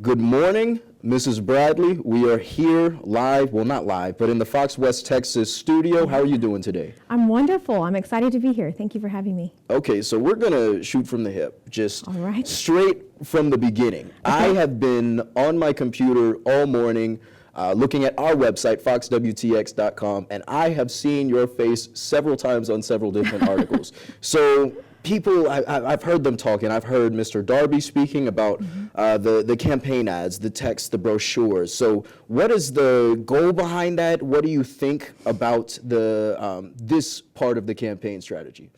Good morning, Mrs. Bradley. We are here live, well, not live, but in the Fox West Texas studio. How are you doing today? I'm wonderful. I'm excited to be here. Thank you for having me. Okay, so we're going to shoot from the hip, just All right. straight from the beginning. Okay. I have been on my computer all morning looking at our website, foxwtx.com, and I have seen your face several times on several different articles. So people, I've heard them talking. I've heard Mr. Darby speaking about the campaign ads, the text, the brochures. So what is the goal behind that? What do you think about this part of the campaign strategy?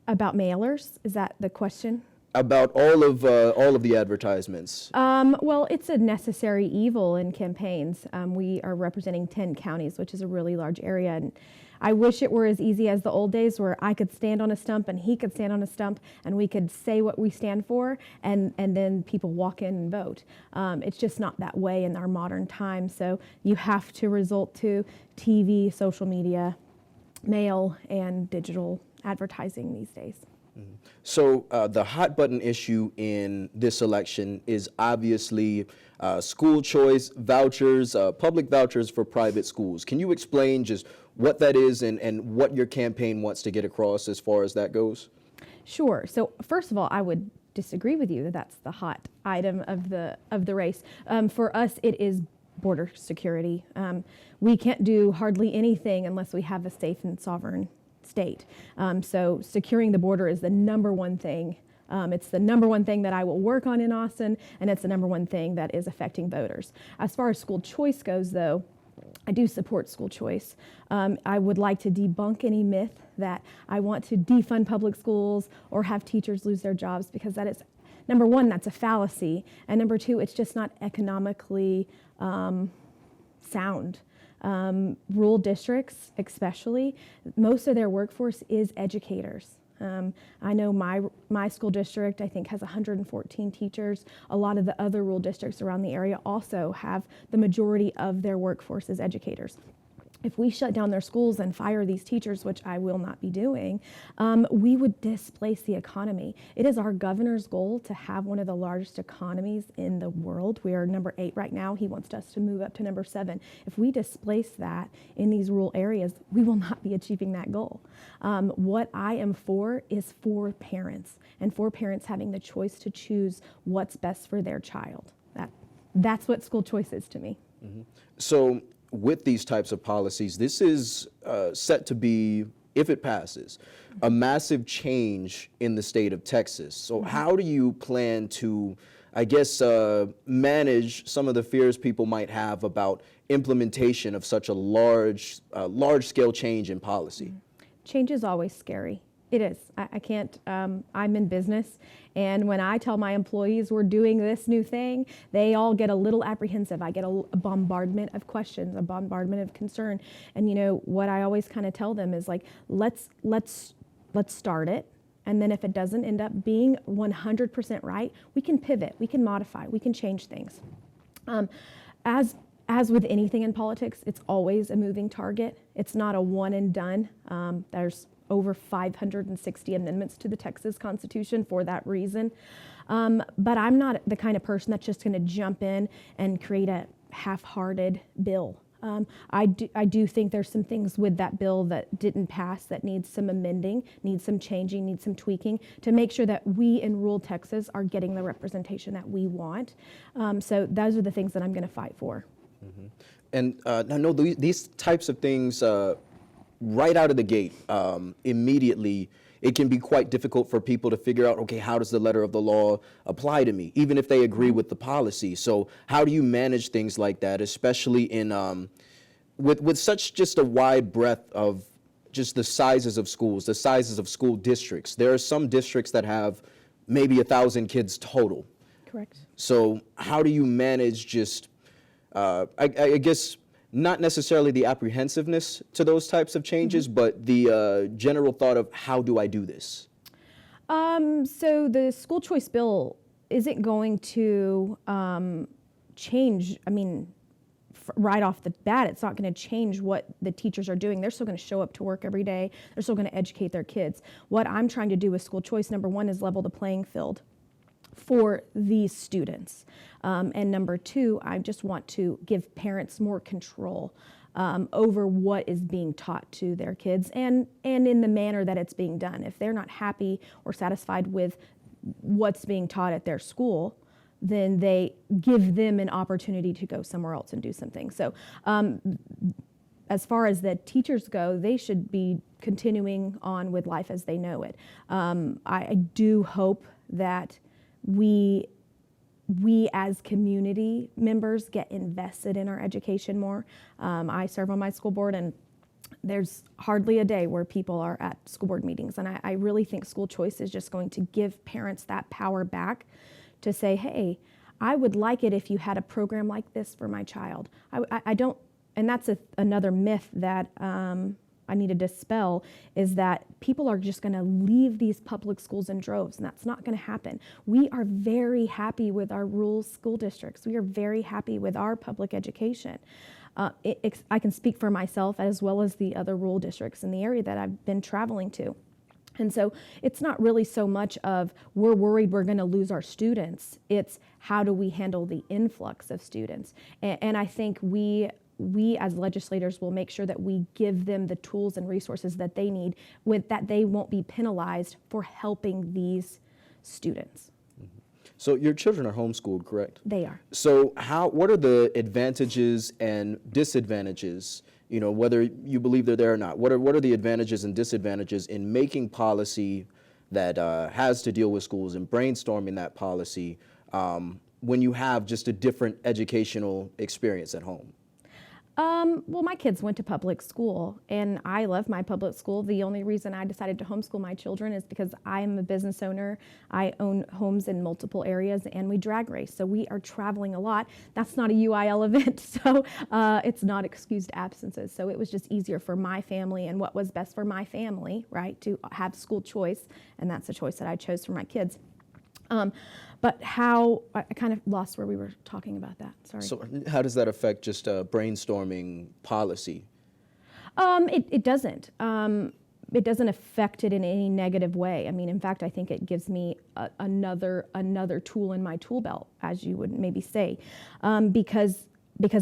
About mailers? Is that the question? About all of the advertisements. Well, it's a necessary evil in campaigns. We are representing 10 counties, which is a really large area. And I wish it were as easy as the old days where I could stand on a stump and he could stand on a stump and we could say what we stand for and then people walk in and vote. It's just not that way in our modern time. So you have to resort to TV, social media, mail, and digital advertising these days. So the hot button issue in this election is obviously school choice vouchers, public vouchers for private schools. Can you explain just what that is and what your campaign wants to get across as far as that goes? Sure. So first of all, I would disagree with you that that's the hot item of the race. For us, it is border security. We can't do hardly anything unless we have a safe and sovereign state. So securing the border is the number one thing. It's the number one thing that I will work on in Austin, and it's the number one thing that is affecting voters. As far as school choice goes, though, I do support school choice. I would like to debunk any myth that I want to defund public schools or have teachers lose their jobs, because that is, number one, that's a fallacy, and number two, it's just not economically sound. Rural districts, especially, most of their workforce is educators. I know my school district, I think, has 114 teachers. A lot of the other rural districts around the area also have the majority of their workforce as educators. If we shut down their schools and fire these teachers, which I will not be doing, we would displace the economy. It is our governor's goal to have one of the largest economies in the world. We are number 8 right now. He wants us to move up to number 7. If we displace that in these rural areas, we will not be achieving that goal. What I am for is for parents, and for parents having the choice to choose what's best for their child. That's what school choice is to me. Mm-hmm. So with these types of policies, this is set to be, if it passes, a massive change in the state of Texas. So how do you plan to, I guess, manage some of the fears people might have about implementation of such a large-scale change in policy? Change is always scary. It is. I can't, I'm in business, and when I tell my employees we're doing this new thing, they all get a little apprehensive. I get a bombardment of questions, a bombardment of concern. And you know, what I always kind of tell them is like, let's start it. And then if it doesn't end up being 100% right, we can pivot, we can modify, we can change things. As with anything in politics, it's always a moving target. It's not a one and done. There's over 560 amendments to the Texas Constitution for that reason. But I'm not the kind of person that's just going to jump in and create a half-hearted bill. I do think there's some things with that bill that didn't pass that needs some amending, needs some changing, needs some tweaking to make sure that we in rural Texas are getting the representation that we want. So those are the things that I'm going to fight for. Mm-hmm. And I know these types of things, right out of the gate, immediately, it can be quite difficult for people to figure out, okay, how does the letter of the law apply to me, even if they agree with the policy? So how do you manage things like that, especially in with such just a wide breadth of just the sizes of schools, the sizes of school districts? There are some districts that have maybe 1,000 kids total. Correct. So how do you manage just, I guess, not necessarily the apprehensiveness to those types of changes, but the general thought of how do I do this? So the school choice bill isn't going to change, I mean, right off the bat, it's not going to change what the teachers are doing. They're still going to show up to work every day. They're still going to educate their kids. What I'm trying to do with school choice, number one, is level the playing field for these students. And number two, I just want to give parents more control over what is being taught to their kids and in the manner that it's being done. If they're not happy or satisfied with what's being taught at their school, then they give them an opportunity to go somewhere else and do something. So as far as the teachers go, they should be continuing on with life as they know it. I do hope that we as community members get invested in our education more. I serve on my school board, and there's hardly a day where people are at school board meetings. And I really think school choice is just going to give parents that power back to say, hey, I would like it if you had a program like this for my child. I don't, and that's another myth that I need to dispel, is that people are just going to leave these public schools in droves, and that's not going to happen. We are very happy with our rural school districts. We are very happy with our public education. I can speak for myself as well as the other rural districts in the area that I've been traveling to. And so it's not really so much of we're worried we're going to lose our students. It's how do we handle the influx of students? And I think we as legislators will make sure that we give them the tools and resources that they need, with that they won't be penalized for helping these students. So your children are homeschooled, correct? They are. So what are the advantages and disadvantages, whether you believe they're there or not? What are the advantages and disadvantages in making policy that has to deal with schools and brainstorming that policy when you have just a different educational experience at home? Well, my kids went to public school, and I love my public school. The only reason I decided to homeschool my children is because I am a business owner. I own homes in multiple areas, and we drag race, so we are traveling a lot. That's not a UIL event, so it's not excused absences. So it was just easier for my family and what was best for my family, right, to have school choice, and that's the choice that I chose for my kids. But I kind of lost where we were talking about that. Sorry. So how does that affect just brainstorming policy? It doesn't. It doesn't affect it in any negative way. I mean, in fact, I think it gives me another tool in my tool belt, as you would maybe say, because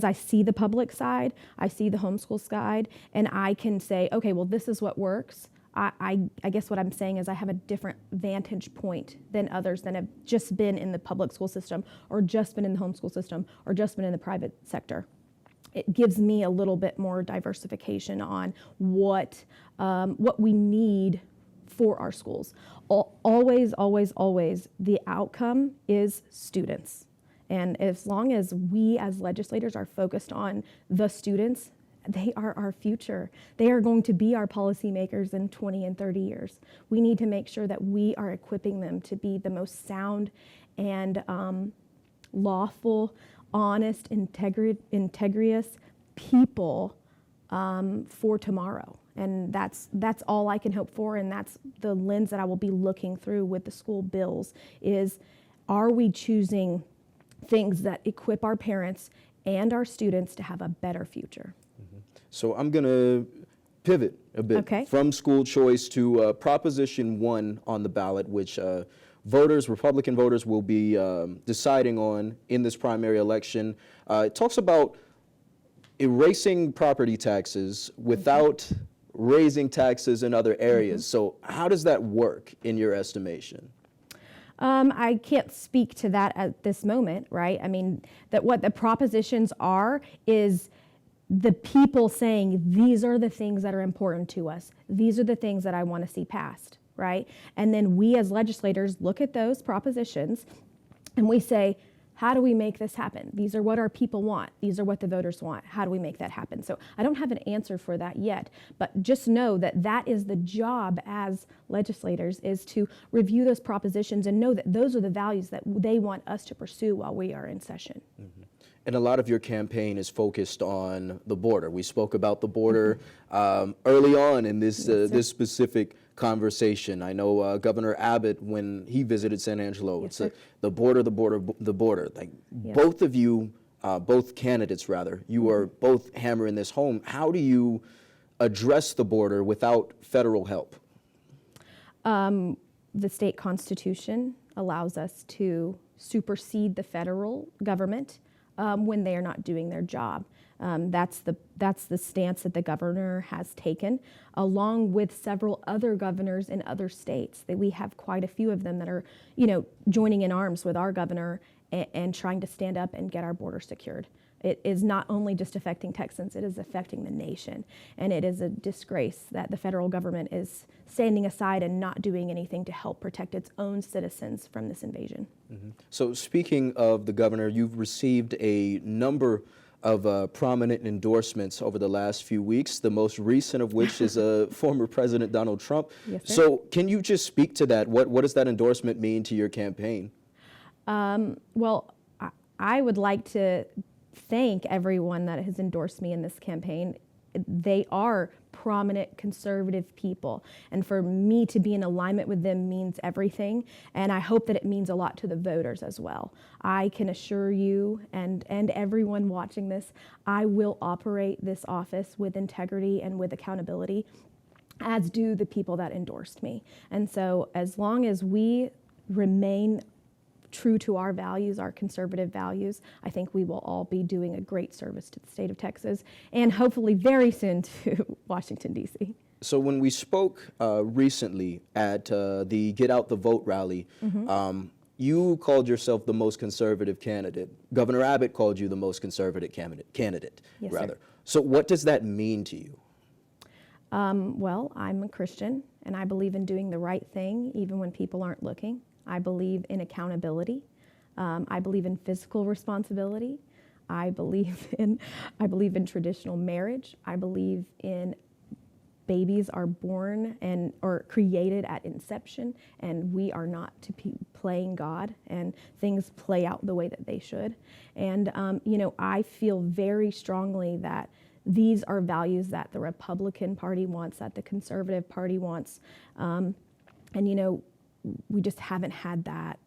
I see the public side, I see the homeschool side, and I can say, okay, well, this is what works. I guess what I'm saying is I have a different vantage point than others that have just been in the public school system, or just been in the homeschool system, or just been in the private sector. It gives me a little bit more diversification on what we need for our schools. Always, always, always, the outcome is students. And as long as we as legislators are focused on the students, they are our future. They are going to be our policymakers in 20 and 30 years. We need to make sure that we are equipping them to be the most sound and lawful, honest, integrous people for tomorrow. And that's all I can hope for, and that's the lens that I will be looking through with the school bills is, are we choosing things that equip our parents and our students to have a better future? So I'm going to pivot a bit from school choice to Proposition 1 on the ballot, which Republican voters will be deciding on in this primary election. It talks about erasing property taxes without raising taxes in other areas. So how does that work in your estimation? I can't speak to that at this moment, right? I mean, that what the propositions are is the people saying, these are the things that are important to us. These are the things that I want to see passed, right? And then we as legislators look at those propositions and we say, how do we make this happen? These are what our people want. These are what the voters want. How do we make that happen? So I don't have an answer for that yet, but just know that that is the job as legislators, is to review those propositions and know that those are the values that they want us to pursue while we are in session. Mm-hmm. And a lot of your campaign is focused on the border. We spoke about the border early on in this this specific conversation. I know Governor Abbott, when he visited San Angelo, it's the border, the border, the border. Like both of you, both candidates rather, you are both hammering this home. How do you address the border without federal help? The state constitution allows us to supersede the federal government when they are not doing their job. That's the stance that the governor has taken, along with several other governors in other states. That we have quite a few of them that are, joining in arms with our governor and trying to stand up and get our border secured. It is not only just affecting Texans, it is affecting the nation. And it is a disgrace that the federal government is standing aside and not doing anything to help protect its own citizens from this invasion. Mm-hmm. So speaking of the governor, you've received a number of prominent endorsements over the last few weeks, the most recent of which is former President Donald Trump. Yes, sir. So can you just speak to that? What does that endorsement mean to your campaign? Well, I would like to thank everyone that has endorsed me in this campaign. They are prominent conservative people, and for me to be in alignment with them means everything, and I hope that it means a lot to the voters as well. I can assure you and everyone watching this, I will operate this office with integrity and with accountability, as do the people that endorsed me. And so as long as we remain true to our values, our conservative values, I think we will all be doing a great service to the state of Texas and hopefully very soon to Washington, D.C. So when we spoke recently at the Get Out the Vote rally, you called yourself the most conservative candidate. Governor Abbott called you the most conservative candidate, Yes, rather. sir. So what does that mean to you? Well, I'm a Christian, and I believe in doing the right thing even when people aren't looking. I believe in accountability. I believe in fiscal responsibility. I believe in traditional marriage. I believe in babies are born and or created at inception, and we are not to be playing God, and things play out the way that they should. And I feel very strongly that these are values that the Republican Party wants, that the Conservative Party wants, we just haven't had that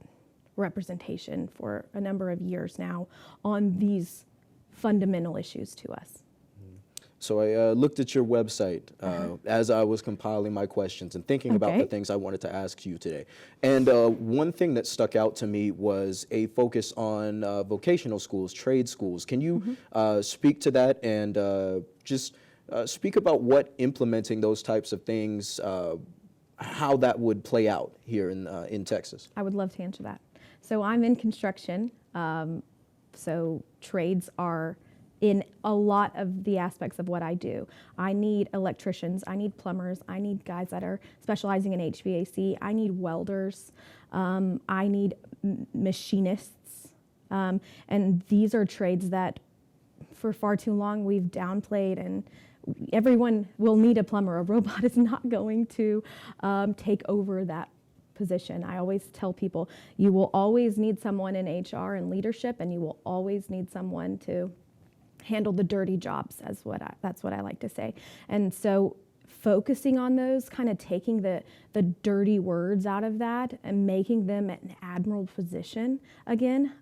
representation for a number of years now on these fundamental issues to us. So I looked at your website as I was compiling my questions and thinking about the things I wanted to ask you today. And one thing that stuck out to me was a focus on vocational schools, trade schools. Can you speak to that and just speak about what implementing those types of things, how that would play out here in Texas? I would love to answer that. So I'm in construction, so trades are in a lot of the aspects of what I do. I need electricians, I need plumbers, I need guys that are specializing in HVAC, I need welders, I need machinists, and these are trades that for far too long we've downplayed, and everyone will need a plumber. A robot is not going to take over that position. I always tell people you will always need someone in HR and leadership, and you will always need someone to handle the dirty jobs, that's what I like to say. And so focusing on those, kind of taking the dirty words out of that and making them an admirable position again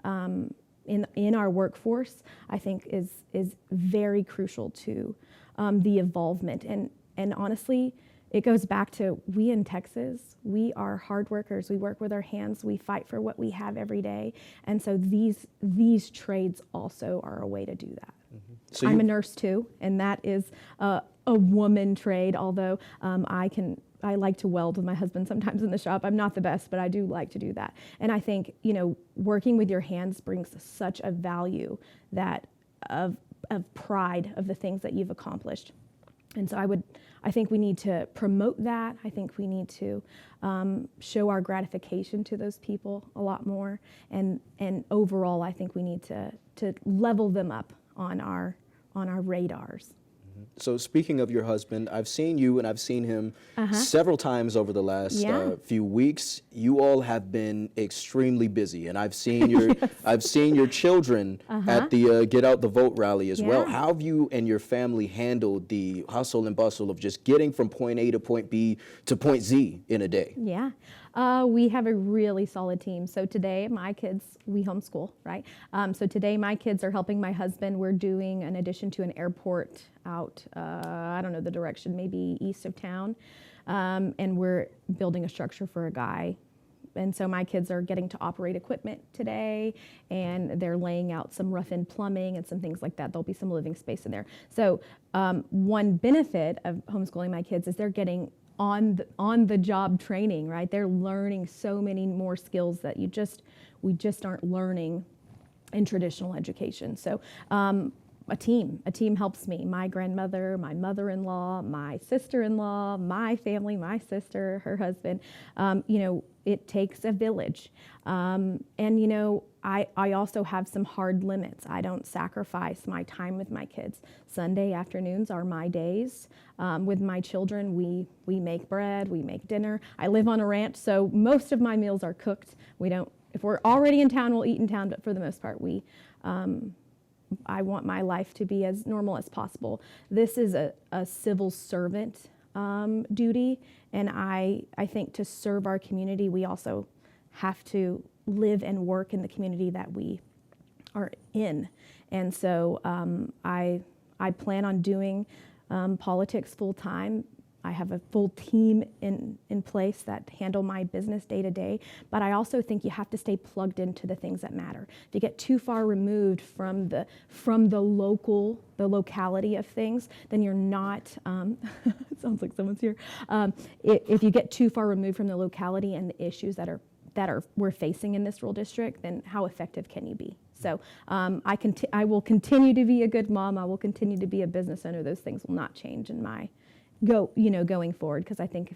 in our workforce, I think is very crucial to the involvement. And honestly, it goes back to we in Texas, we are hard workers. We work with our hands. We fight for what we have every day. And so these trades also are a way to do that. Mm-hmm. So I'm a nurse too, and that is a woman trade, although I like to weld with my husband sometimes in the shop. I'm not the best, but I do like to do that. And I think, working with your hands brings such a value that of pride of the things that you've accomplished. And so I think we need to promote that. I think we need to show our gratification to those people a lot more. And overall, I think we need to level them up on our radars. So speaking of your husband, I've seen you and I've seen him several times over the last few weeks. You all have been extremely busy, and I've seen your I've seen your children at the Get Out the Vote rally as well. How have you and your family handled the hustle and bustle of just getting from point A to point B to point Z in a day? Yeah. We have a really solid team. So today, my kids, we homeschool, right? So today, my kids are helping my husband. We're doing an addition to an airport out, I don't know the direction, maybe east of town. And we're building a structure for a guy And so my kids are getting to operate equipment today, and they're laying out some rough-in plumbing and some things like that. There'll be some living space in there. So one benefit of homeschooling my kids is they're getting on the job training, right? They're learning so many more skills that we just aren't learning in traditional education. So a team helps me. My grandmother, my mother-in-law, my sister-in-law, my family, my sister, her husband. It takes a village. I also have some hard limits. I don't sacrifice my time with my kids. Sunday afternoons are my days. With my children, we make bread, we make dinner. I live on a ranch, so most of my meals are cooked. If we're already in town, we'll eat in town, but for the most part, I want my life to be as normal as possible. This is a civil servant duty, and I think to serve our community, we also have to live and work in the community that we are in. And so I plan on doing politics full time. I have a full team in place that handle my business day to day, but I also think you have to stay plugged into the things that matter. If you get too far removed from the locality of things, then you're not, it sounds like someone's here. If you get too far removed from the locality and the issues that we're facing in this rural district, then how effective can you be? So I will continue to be a good mom. I will continue to be a business owner. Those things will not change in my going forward, because I think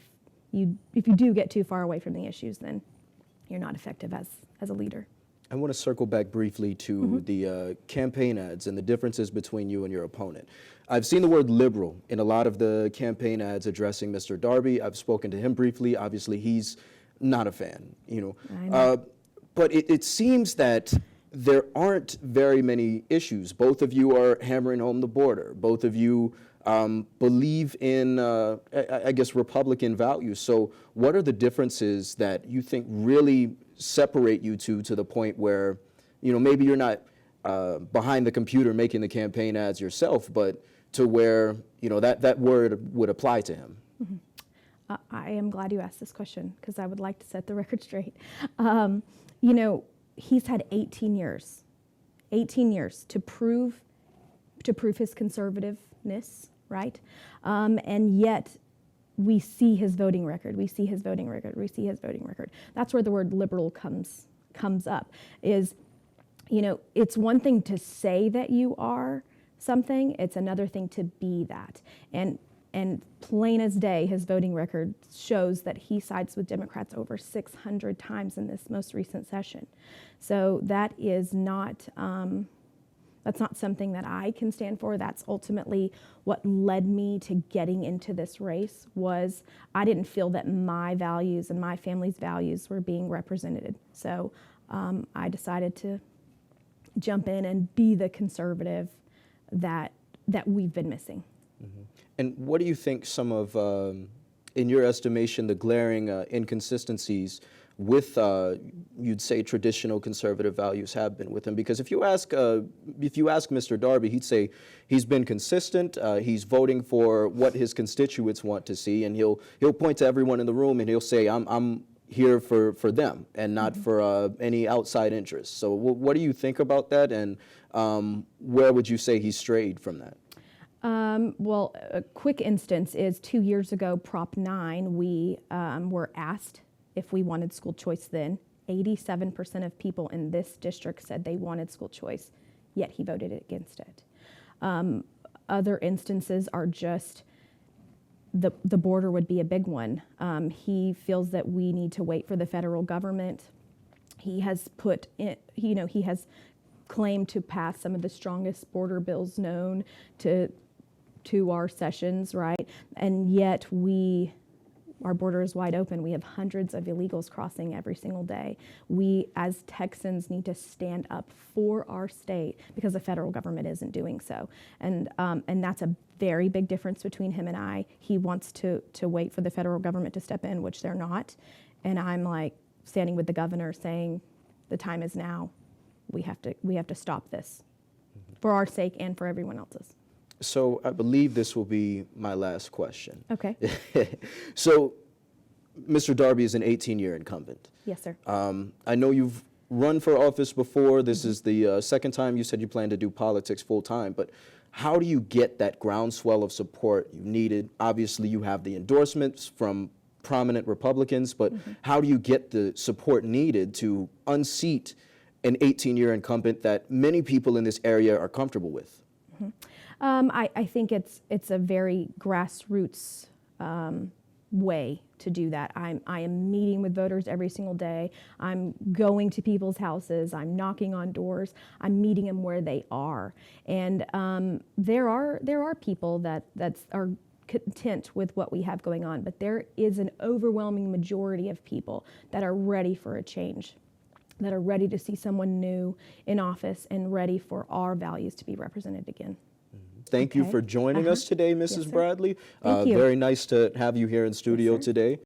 if you do get too far away from the issues, then you're not effective as a leader. I want to circle back briefly to the campaign ads and the differences between you and your opponent. I've seen the word liberal in a lot of the campaign ads addressing Mr. Darby. I've spoken to him briefly. Obviously, he's not a fan, I know. But it seems that there aren't very many issues. Both of you are hammering home the border. Both of you believe in, I guess, Republican values. So what are the differences that you think really separate you two to the point where, maybe you're not behind the computer making the campaign ads yourself, but to where, that word would apply to him? Mm-hmm. I am glad you asked this question, because I would like to set the record straight. He's had 18 years to prove his conservativeness, right? And yet we see his voting record. That's where the word liberal comes up. Is, it's one thing to say that you are something, it's another thing to be that. And plain as day, his voting record shows that he sides with Democrats over 600 times in this most recent session. So that is not, that's not something that I can stand for. That's ultimately what led me to getting into this race. Was I didn't feel that my values and my family's values were being represented. So I decided to jump in and be the conservative that we've been missing. Mm-hmm. And what do you think some of, in your estimation, the glaring inconsistencies with, you'd say, traditional conservative values have been with him? Because if you ask Mr. Darby, he'd say he's been consistent. He's voting for what his constituents want to see, and he'll point to everyone in the room and he'll say, "I'm here for them and not for any outside interests." So what do you think about that, and where would you say he strayed from that? Well, a quick instance is 2 years ago, Prop 9, we were asked if we wanted school choice then. 87% of people in this district said they wanted school choice, yet he voted against it. Other instances are just the border would be a big one. He feels that we need to wait for the federal government. He has put in, he has claimed to pass some of the strongest border bills known to our sessions, right? And yet our border is wide open. We have hundreds of illegals crossing every single day. We, as Texans, need to stand up for our state because the federal government isn't doing so. And that's a very big difference between him and I. He wants to wait for the federal government to step in, which they're not. And I'm like standing with the governor saying, the time is now. We have to stop this for our sake and for everyone else's. So I believe this will be my last question. Okay. So Mr. Darby is an 18-year incumbent. Yes, sir. I know you've run for office before. This is the second time you said you plan to do politics full time, but how do you get that groundswell of support you needed? Obviously, you have the endorsements from prominent Republicans, but how do you get the support needed to unseat an 18-year incumbent that many people in this area are comfortable with? I think it's a very grassroots way to do that. I am meeting with voters every single day. I'm going to people's houses. I'm knocking on doors. I'm meeting them where they are. And there are people that are content with what we have going on, but there is an overwhelming majority of people that are ready for a change, that are ready to see someone new in office and ready for our values to be represented again. Thank you for joining us today, Mrs. Yes, sir. Bradley. Thank you. Very nice to have you here in studio Yes, sir. today.